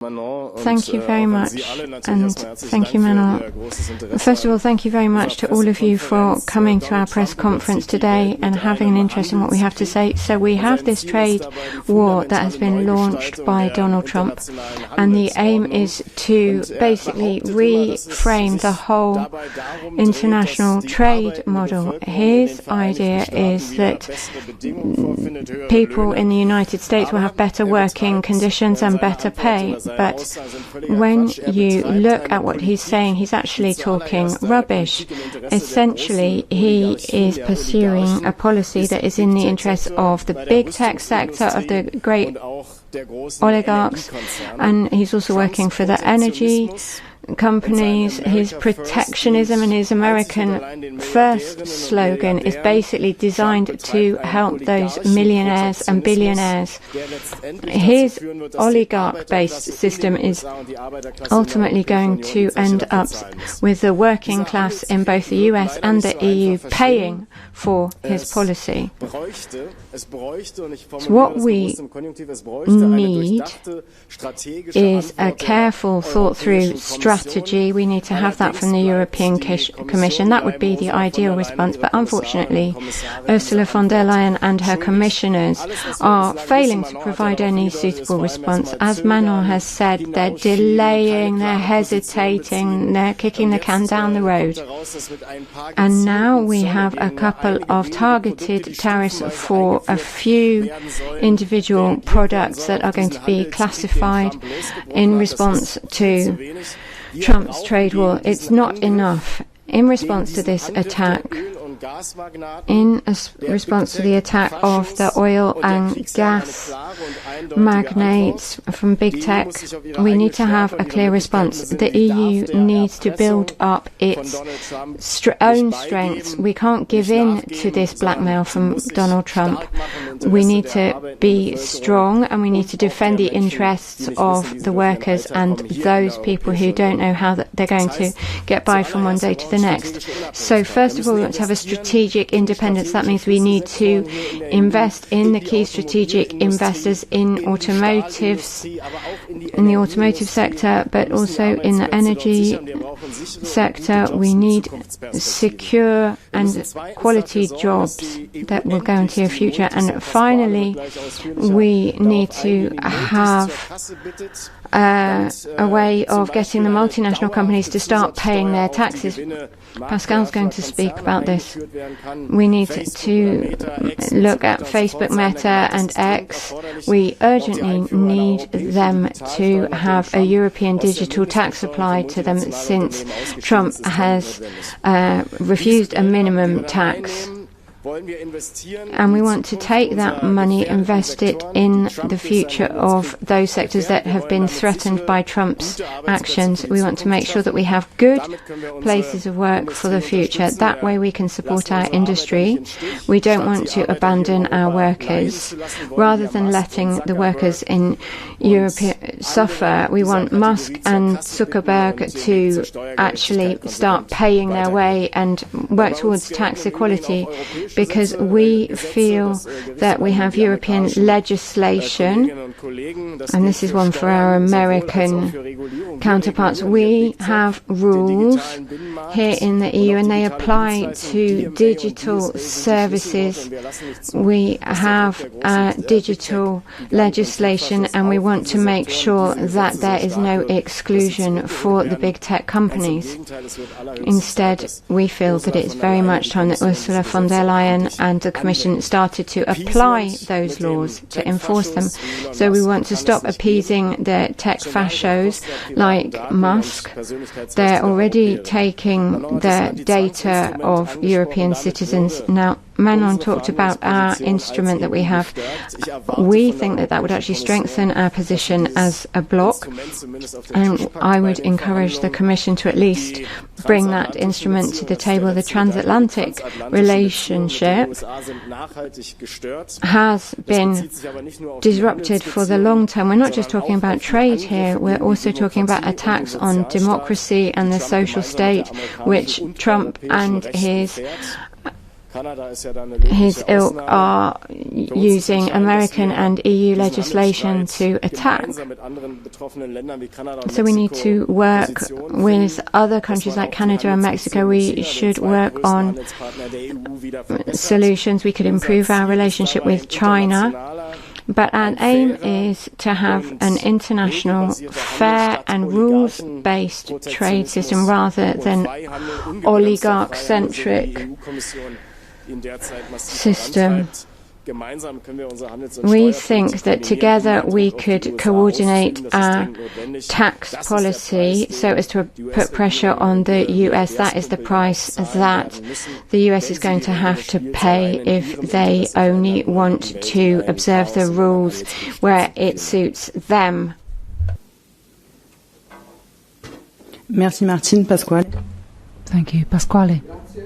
Thank you very much, and thank you, Manon. First of all, thank you very much to all of you for coming to our press conference today and having an interest in what we have to say. So we have this trade war that has been launched by Donald Trump, and the aim is to basically reframe the whole international trade model. His idea is that people in the United States will have better working conditions and better pay. But when you look at what he's saying, he's actually talking rubbish. Essentially, he is pursuing a policy that is in the interest of the big tech sector, of the great oligarchs, and he's also working for the energy companies. His protectionism and his American First slogan is basically designed to help those millionaires and billionaires. His oligarch-based system is ultimately going to end up with the working class in both the US and the EU paying for his policy. So what we need is a careful, thought-through strategy. We need to have that from the European Commission. That would be the ideal response. But unfortunately, Ursula von der Leyen and her commissioners are failing to provide any suitable response. As Manon has said, they're delaying, they're hesitating, they're kicking the can down the road. And now we have a couple of targeted tariffs for a few individual products that are going to be classified in response to Trump's trade war. It's not enough. In response to this attack, in response to the attack of the oil and gas magnates from big tech, we need to have a clear response. The EU needs to build up its own strengths. We can't give in to this blackmail from Donald Trump. We need to be strong, and we need to defend the interests of the workers and those people who don't know how they're going to get by from one day to the next. So first of all, we want to have a strategic independence. That means we need to invest in the key strategic investors in automotives, in the automotive sector, but also in the energy sector. We need secure and quality jobs that will guarantee a future. And finally, we need to have a way of getting the multinational companies to start paying their taxes. Pascal's going to speak about this. We need to look at Facebook, Meta and X. We urgently need them to have a European digital tax applied to them, since Trump has refused a minimum tax. And we want to take that money, invest it in the future of those sectors that have been threatened by Trump's actions. We want to make sure that we have good places of work for the future. That way we can support our industry. We don't want to abandon our workers. Rather than letting the workers in Europe suffer, we want Musk and Zuckerberg to actually start paying their way and work towards tax equality, because we feel that we have European legislation, and this is one for our American counterparts. We have rules here in the EU, and they apply to digital services. We have digital legislation, and we want to make sure that there is no exclusion for the big tech companies. Instead, we feel that it's very much time that Ursula von der Leyen and the Commission started to apply those laws, to enforce them. So we want to stop appeasing the tech fachos like Musk. They're already taking the data of European citizens. Now, Manon talked about our instrument that we have. We think that that would actually strengthen our position as a bloc, and I would encourage the Commission to at least bring that instrument to the table. The transatlantic relationship has been disrupted for the long term. We're not just talking about trade here, we're also talking about attacks on democracy and the social state, which Trump and his his ilk are using American and EU legislation to attack. So we need to work with other countries like Canada and Mexico. We should work on solutions. We could improve our relationship with China. But our aim is to have an international, fair and rules-based trade system rather than oligarch-centric system. We think that together we could coordinate our tax policy so as to put pressure on the US. That is the price that the US is going to have to pay if they only want to observe the rules where it suits them. Merci Martine. Pasquale. Thank you. Pasquale.